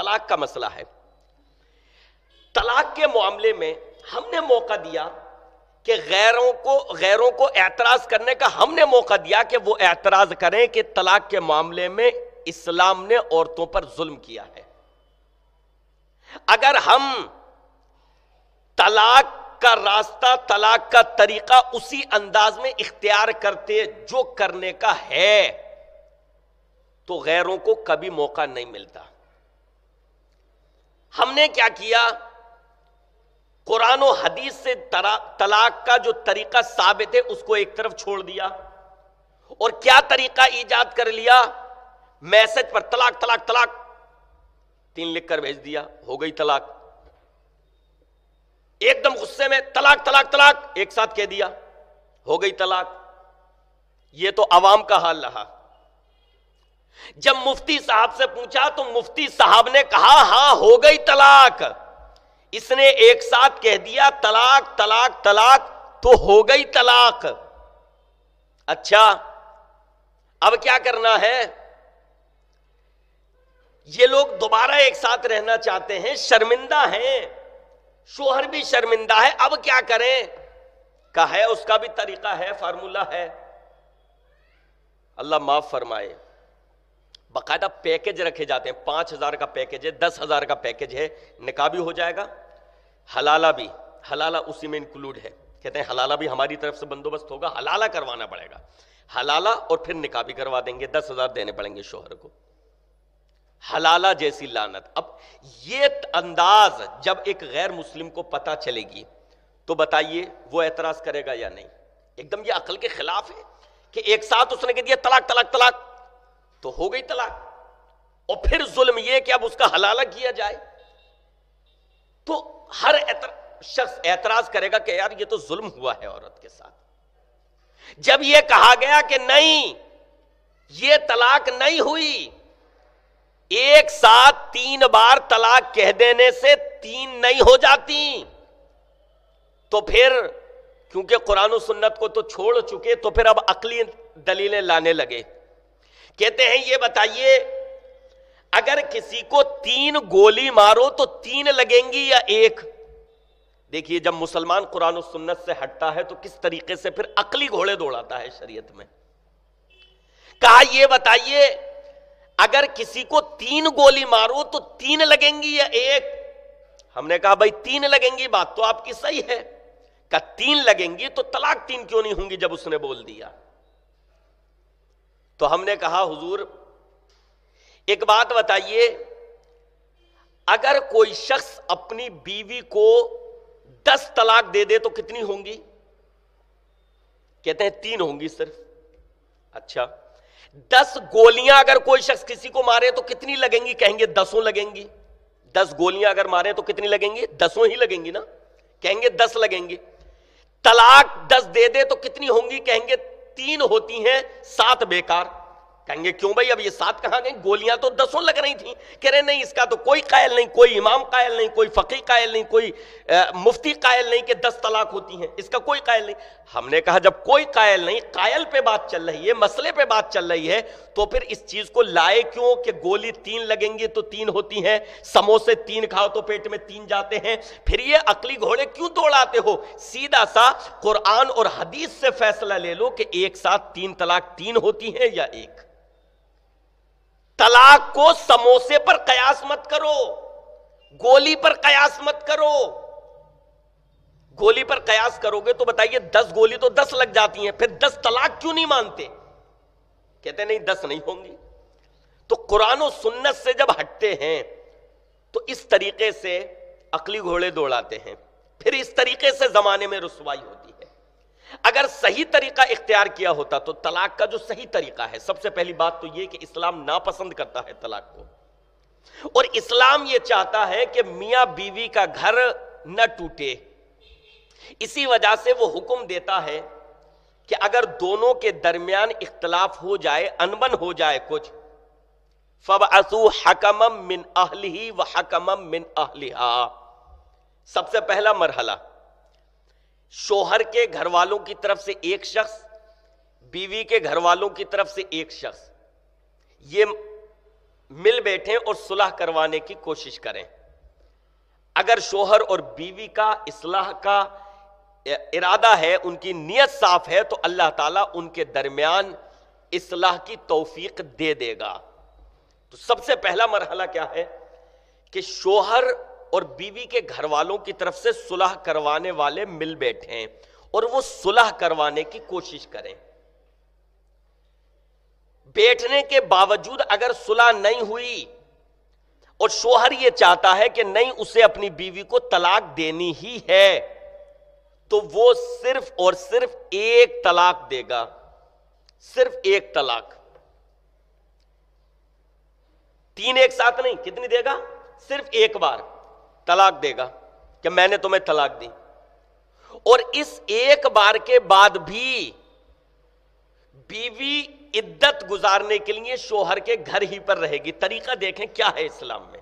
طلاق کا مسئلہ ہے. طلاق کے معاملے میں ہم نے موقع دیا کہ غیروں کو اعتراض کرنے کا ہم نے موقع دیا کہ وہ اعتراض کریں کہ طلاق کے معاملے میں اسلام نے عورتوں پر ظلم کیا ہے. اگر ہم طلاق کا راستہ، طلاق کا طریقہ اسی انداز میں اختیار کرتے جو کرنے کا ہے تو غیروں کو کبھی موقع نہیں ملتا. ہم نے کیا کیا؟ قرآن و حدیث سے طلاق کا جو طریقہ ثابت ہے اس کو ایک طرف چھوڑ دیا، اور کیا طریقہ ایجاد کر لیا؟ میسج پر طلاق طلاق طلاق 3 لکھ کر بھیج دیا، ہو گئی طلاق. ایک دم غصے میں طلاق طلاق طلاق ایک ساتھ کہہ دیا، ہو گئی طلاق. یہ تو عوام کا حال رہا. جب مفتی صاحب سے پوچھا تو مفتی صاحب نے کہا ہاں ہو گئی طلاق. اس نے ایک ساتھ کہہ دیا طلاق طلاق طلاق تو ہو گئی طلاق. اچھا اب کیا کرنا ہے؟ یہ لوگ دوبارہ ایک ساتھ رہنا چاہتے ہیں، شرمندہ ہیں، شوہر بھی شرمندہ ہے. اب کیا کریں؟ کہا ہے اس کا بھی طریقہ ہے، فارمولہ ہے. اللہ معاف فرمائے، باقاعدہ پیکج رکھے جاتے ہیں. 5,000 کا پیکج ہے، 10,000 کا پیکج ہے، نکاح بھی ہو جائے گا، حلالہ بھی، حلالہ اسی میں انکلوڈ ہے. کہتے ہیں حلالہ بھی ہماری طرف سے بندوبست ہوگا، حلالہ کروانا پڑے گا، حلالہ اور پھر نکاح بھی کروا دیں گے، 10,000 دینے پڑیں گے شوہر کو. حلالہ جیسی لعنت. اب یہ انداز جب ایک غیر مسلم کو پتہ چلے گی تو بتائیے وہ اعتراض کرے گا یا نہیں؟ ایک دم یہ عقل کے خلاف ہے کہ ایک ساتھ اس نے کہہ دیا طلاق طلاق طلاق تو ہو گئی طلاق، اور پھر ظلم یہ کہ اب اس کا حلالہ کیا جائے. تو ہر شخص اعتراض کرے گا کہ یار یہ تو ظلم ہوا ہے عورت کے ساتھ. جب یہ کہا گیا کہ نہیں یہ طلاق نہیں ہوئی، ایک ساتھ 3 بار طلاق کہہ دینے سے 3 نہیں ہو جاتی، تو پھر کیونکہ قرآن و سنت کو تو چھوڑ چکے تو پھر اب عقلی دلیلیں لانے لگے. کہتے ہیں یہ بتائیے اگر کسی کو 3 گولی مارو تو 3 لگیں گی یا 1؟ دیکھیے جب مسلمان قرآن و سنت سے ہٹتا ہے تو کس طریقے سے پھر عقلی گھوڑے دوڑاتا ہے شریعت میں. کہا یہ بتائیے اگر کسی کو 3 گولی مارو تو 3 لگیں گی یا 1؟ ہم نے کہا بھائی 3 لگیں گی، بات تو آپ کی صحیح ہے. کہا 3 لگیں گی تو طلاق 3 کیوں نہیں ہوں گی جب اس نے بول دیا؟ تو ہم نے کہا حضور ایک بات بتائیے، اگر کوئی شخص اپنی بیوی کو 10 طلاق دے دے تو کتنی ہوں گی؟ کہتے ہیں 3 ہوں گی صرف. اچھا 10 گولیاں اگر کوئی شخص کسی کو مارے تو کتنی لگیں گی؟ کہیں گے 10 لگیں گی. 10 گولیاں اگر مارے تو کتنی لگیں گی؟ 10 ہی لگیں گی نا. کہیں گے 10 لگیں گی. طلاق 10 دے دے تو کتنی ہوں گی؟ کہیں گے 3 ہوتی ہیں، 7 بیکار. کہیں گے کیوں بھائی اب یہ 7 کہاں گئیں؟ گولیاں تو 10 لگ رہی تھیں. کہہ رہے نہیں اس کا تو کوئی قائل نہیں، کوئی امام قائل نہیں، کوئی فقیہ قائل نہیں، کوئی مفتی قائل نہیں کہ 10 طلاق ہوتی ہیں، اس کا کوئی قائل نہیں. ہم نے کہا جب کوئی قائل نہیں، قائل پہ بات چل رہی ہے، مسئلے پہ بات چل رہی ہے، تو پھر اس چیز کو لائے کیوں کہ گولی 3 لگیں گی تو 3 ہوتی ہیں، سموسے 3 کھاؤ تو پیٹ میں 3 جاتے ہیں، پھر یہ عقلی گھوڑے کیوں دوڑاتے ہو؟ سیدھا سا قرآن اور حدیث سے فیصلہ لے لو کہ ایک ساتھ 3 طلاق 3 ہوتی ہیں یا 1. طلاق کو سموسے پر قیاس مت کرو، گولی پر قیاس مت کرو. گولی پر قیاس کرو گے تو بتائیے 10 گولی تو 10 لگ جاتی ہیں، پھر 10 طلاق کیوں نہیں مانتے؟ کہتے نہیں 10 نہیں ہوں گی. تو قرآن و سنت سے جب ہٹتے ہیں تو اس طریقے سے عقلی گھوڑے دوڑاتے ہیں، پھر اس طریقے سے زمانے میں رسوائی ہوتی ہے. اگر صحیح طریقہ اختیار کیا ہوتا تو طلاق کا جو صحیح طریقہ ہے، سب سے پہلی بات تو یہ کہ اسلام ناپسند کرتا ہے طلاق کو، اور اسلام یہ چاہتا ہے کہ میاں بیوی کا گھر نہ ٹوٹے. اسی وجہ سے وہ حکم دیتا ہے کہ اگر دونوں کے درمیان اختلاف ہو جائے، انبن ہو جائے کچھ، فَبْعَثُوا حَكَمًا مِّنْ أَهْلِهِ وَحَكَمًا مِّنْ أَهْلِهَا. سب سے پہلا مرحلہ شوہر کے گھر والوں کی طرف سے ایک شخص، بیوی کے گھر والوں کی طرف سے ایک شخص. یہ مل بیٹھیں اور صلح کروانے کی کوشش کریں. اگر شوہر اور بیوی کا اصلاح کا ارادہ ہے، ان کی نیت صاف ہے، تو اللہ تعالیٰ ان کے درمیان اصلاح کی توفیق دے دے گا. تو سب سے پہلا مرحلہ کیا ہے کہ شوہر اور بیوی کے گھر والوں کی طرف سے صلح کروانے والے مل بیٹھیں اور وہ صلح کروانے کی کوشش کریں. بیٹھنے کے باوجود اگر صلح نہیں ہوئی اور شوہر یہ چاہتا ہے کہ نہیں اسے اپنی بیوی کو طلاق دینی ہی ہے، تو وہ صرف اور صرف ایک طلاق دے گا. صرف ایک طلاق، 3 ایک ساتھ نہیں. کتنی دے گا؟ صرف ایک بار طلاق دے گا کہ میں نے تمہیں طلاق دی. اور اس ایک بار کے بعد بھی بیوی عدت گزارنے کے لیے شوہر کے گھر ہی پر رہے گی. طریقہ دیکھیں کیا ہے اسلام میں.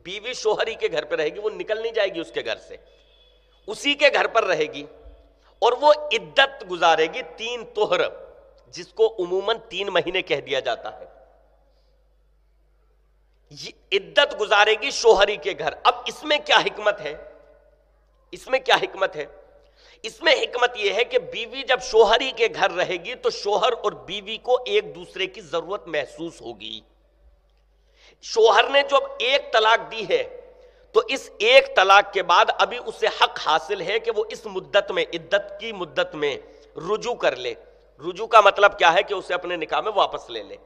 بیوی شوہر ہی کے گھر پہ رہے گی، وہ نکل نہیں جائے گی اس کے گھر سے، اسی کے گھر پر رہے گی اور وہ عدت گزارے گی 3 طہر، جس کو عموماً 3 مہینے کہہ دیا جاتا ہے. یہ عدت گزارے گی شوہری کے گھر. اب اس میں کیا حکمت ہے؟ اس میں کیا حکمت ہے؟ اس میں حکمت یہ ہے کہ بیوی جب شوہری کے گھر رہے گی تو شوہر اور بیوی کو ایک دوسرے کی ضرورت محسوس ہوگی. شوہر نے جب ایک طلاق دی ہے تو اس ایک طلاق کے بعد ابھی اسے حق حاصل ہے کہ وہ اس مدت میں، عدت کی مدت میں رجوع کر لے. رجوع کا مطلب کیا ہے کہ اسے اپنے نکاح میں واپس لے لے.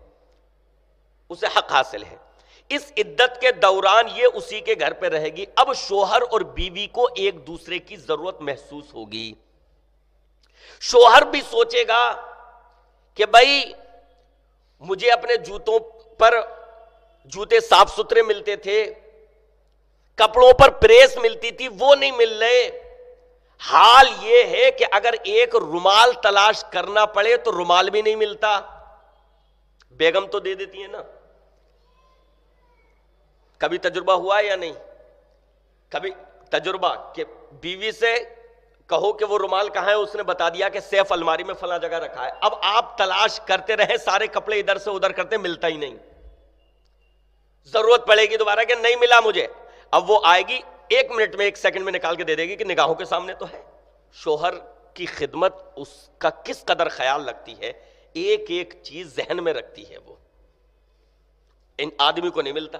اسے حق حاصل ہے. اس عدت کے دوران یہ اسی کے گھر پہ رہے گی. اب شوہر اور بیوی کو ایک دوسرے کی ضرورت محسوس ہوگی. شوہر بھی سوچے گا کہ بھائی مجھے اپنے جوتوں پر جوتے صاف ستھرے ملتے تھے، کپڑوں پر پریس ملتی تھی، وہ نہیں مل رہے. حال یہ ہے کہ اگر ایک رومال تلاش کرنا پڑے تو رومال بھی نہیں ملتا. بیگم تو دے دیتی ہے نا. کبھی تجربہ ہوا یا نہیں؟ کبھی تجربہ کہ بیوی سے کہو کہ وہ رومال کہاں ہے، اس نے بتا دیا کہ سیف الماری میں فلاں جگہ رکھا ہے. اب آپ تلاش کرتے رہے، سارے کپڑے ادھر سے ادھر کرتے، ملتا ہی نہیں. ضرورت پڑے گی دوبارہ کہ نہیں ملا مجھے، اب وہ آئے گی 1 منٹ میں 1 سیکنڈ میں نکال کے دے دے گی کہ نگاہوں کے سامنے تو ہے. شوہر کی خدمت اس کا کس قدر خیال رکھتی ہے، ایک ایک چیز ذہن میں رکھتی ہے. وہ ان آدمی کو نہیں ملتا،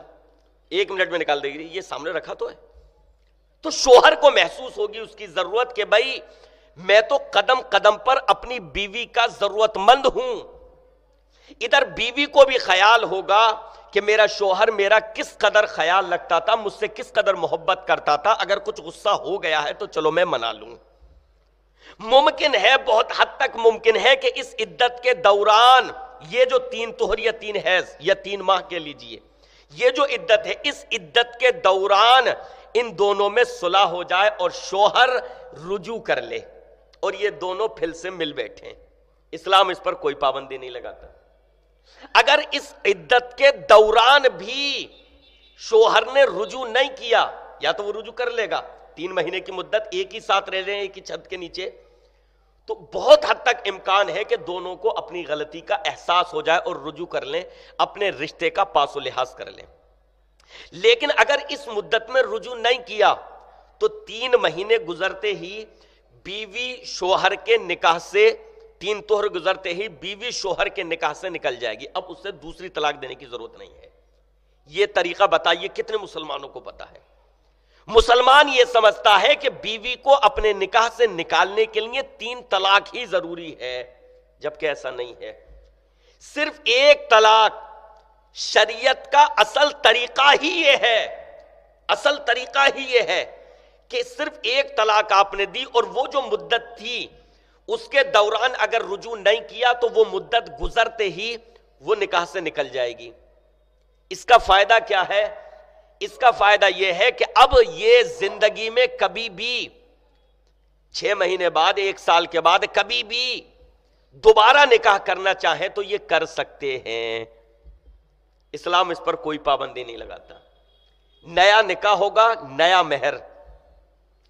1 منٹ میں نکال دے گی، یہ سامنے رکھا تو ہے. تو شوہر کو محسوس ہوگی اس کی ضرورت کہ بھائی میں تو قدم قدم پر اپنی بیوی کا ضرورت مند ہوں. ادھر بیوی کو بھی خیال ہوگا کہ میرا شوہر میرا کس قدر خیال رکھتا تھا، مجھ سے کس قدر محبت کرتا تھا. اگر کچھ غصہ ہو گیا ہے تو چلو میں منا لوں. ممکن ہے، بہت حد تک ممکن ہے کہ اس عدت کے دوران یہ جو 3 طہر یا 3 حیض یا 3 ماہ کے لیجئے، یہ جو عدت ہے، اس عدت کے دوران ان دونوں میں صلح ہو جائے اور شوہر رجوع کر لے اور یہ دونوں پھر سے مل بیٹھیں. اسلام اس پر کوئی پابندی نہیں لگاتا. اگر اس عدت کے دوران بھی شوہر نے رجوع نہیں کیا، یا تو وہ رجوع کر لے گا، 3 مہینے کی مدت ایک ہی ساتھ رہ رہے ہیں ایک ہی چھت کے نیچے، تو بہت حد تک امکان ہے کہ دونوں کو اپنی غلطی کا احساس ہو جائے اور رجوع کر لیں، اپنے رشتے کا پاس و لحاظ کر لیں. لیکن اگر اس مدت میں رجوع نہیں کیا تو 3 مہینے گزرتے ہی بیوی شوہر کے نکاح سے، 3 طہر گزرتے ہی بیوی شوہر کے نکاح سے نکل جائے گی. اب اس سے دوسری طلاق دینے کی ضرورت نہیں ہے. یہ طریقہ بتائیے کتنے مسلمانوں کو پتا ہے؟ مسلمان یہ سمجھتا ہے کہ بیوی کو اپنے نکاح سے نکالنے کے لیے 3 طلاق ہی ضروری ہے، جبکہ ایسا نہیں ہے. صرف 1 طلاق شریعت کا اصل طریقہ ہی یہ ہے. اصل طریقہ ہی یہ ہے کہ صرف 1 طلاق آپ نے دی اور وہ جو مدت تھی اس کے دوران اگر رجوع نہیں کیا تو وہ مدت گزرتے ہی وہ نکاح سے نکل جائے گی. اس کا فائدہ کیا ہے؟ اس کا فائدہ یہ ہے کہ اب یہ زندگی میں کبھی بھی 6 مہینے بعد، 1 سال کے بعد کبھی بھی دوبارہ نکاح کرنا چاہیں تو یہ کر سکتے ہیں. اسلام اس پر کوئی پابندی نہیں لگاتا. نیا نکاح ہوگا، نیا مہر،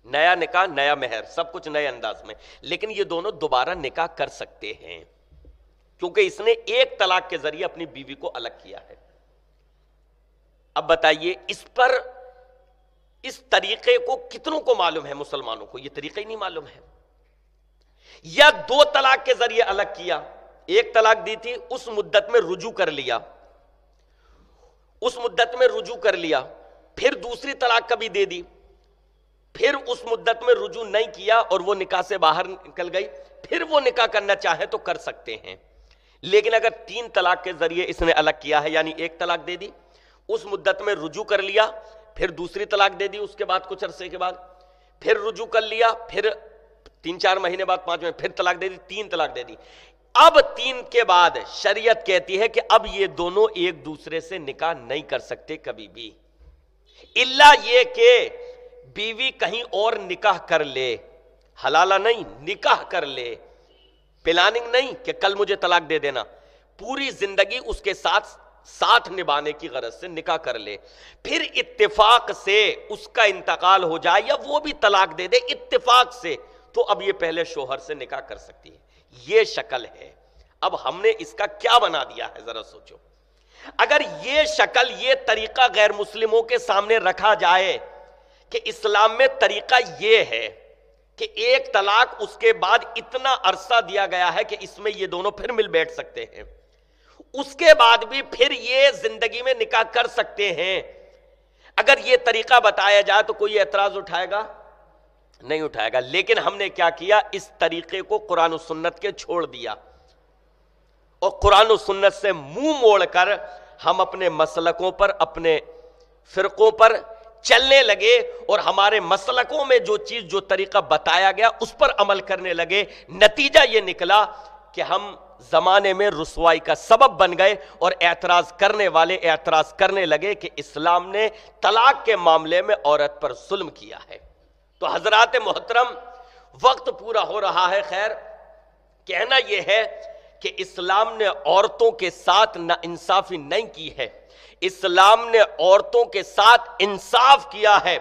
نیا نکاح نیا مہر، سب کچھ نئے انداز میں، لیکن یہ دونوں دوبارہ نکاح کر سکتے ہیں کیونکہ اس نے 1 طلاق کے ذریعے اپنی بیوی کو الگ کیا ہے. اب بتائیے اس طریقے کو کتنوں کو معلوم ہے؟ مسلمانوں کو یہ طریقہ ہی نہیں معلوم ہے. یا 2 طلاق کے ذریعے الگ کیا، 1 طلاق دی تھی، اس مدت میں رجوع کر لیا، پھر دوسری طلاق کبھی دے دی، پھر اس مدت میں رجوع نہیں کیا اور وہ نکاح سے باہر نکل گئی، پھر وہ نکاح کرنا چاہیں تو کر سکتے ہیں. لیکن اگر 3 طلاق کے ذریعے اس نے الگ کیا ہے، یعنی 1 طلاق دے دی، اس مدت میں رجوع کر لیا، پھر دوسری طلاق دے دی، اس کے بعد کچھ عرصے کے بعد پھر رجوع کر لیا، پھر 3-4 مہینے بعد 5 مہینے پھر طلاق دے دی، 3 طلاق دے دی. اب 3 کے بعد شریعت کہتی ہے کہ اب یہ دونوں ایک دوسرے سے نکاح نہیں کر سکتے کبھی بھی، الا یہ کہ بیوی کہیں اور نکاح کر لے، حلالہ نہیں، نکاح کر لے، پلاننگ نہیں کہ کل مجھے طلاق دے دینا، پوری زندگی اس کے ساتھ نبھانے کی غرض سے نکاح کر لے، پھر اتفاق سے اس کا انتقال ہو جائے یا وہ بھی طلاق دے دے اتفاق سے، تو اب یہ پہلے شوہر سے نکاح کر سکتی ہے. یہ شکل ہے. اب ہم نے اس کا کیا بنا دیا ہے ذرا سوچو. اگر یہ شکل، یہ طریقہ غیر مسلموں کے سامنے رکھا جائے کہ اسلام میں طریقہ یہ ہے کہ 1 طلاق اس کے بعد اتنا عرصہ دیا گیا ہے کہ اس میں یہ دونوں پھر مل بیٹھ سکتے ہیں، اس کے بعد بھی پھر یہ زندگی میں نکاح کر سکتے ہیں، اگر یہ طریقہ بتایا جائے تو کوئی اعتراض اٹھائے گا؟ نہیں اٹھائے گا. لیکن ہم نے کیا کیا؟ اس طریقے کو قرآن و سنت کے چھوڑ دیا اور قرآن و سنت سے منہ موڑ کر ہم اپنے مسلکوں پر، اپنے فرقوں پر چلنے لگے اور ہمارے مسلکوں میں جو طریقہ بتایا گیا اس پر عمل کرنے لگے. نتیجہ یہ نکلا کہ ہم زمانے میں رسوائی کا سبب بن گئے اور اعتراض کرنے والے اعتراض کرنے لگے کہ اسلام نے طلاق کے معاملے میں عورت پر ظلم کیا ہے. تو حضرات محترم، وقت پورا ہو رہا ہے. خیر، کہنا یہ ہے کہ اسلام نے عورتوں کے ساتھ ناانصافی نہیں کی ہے، اسلام نے عورتوں کے ساتھ انصاف کیا ہے،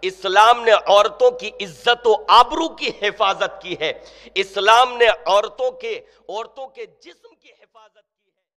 اسلام نے عورتوں کی عزت و آبرو کی حفاظت کی ہے، اسلام نے عورتوں کے جسم کی حفاظت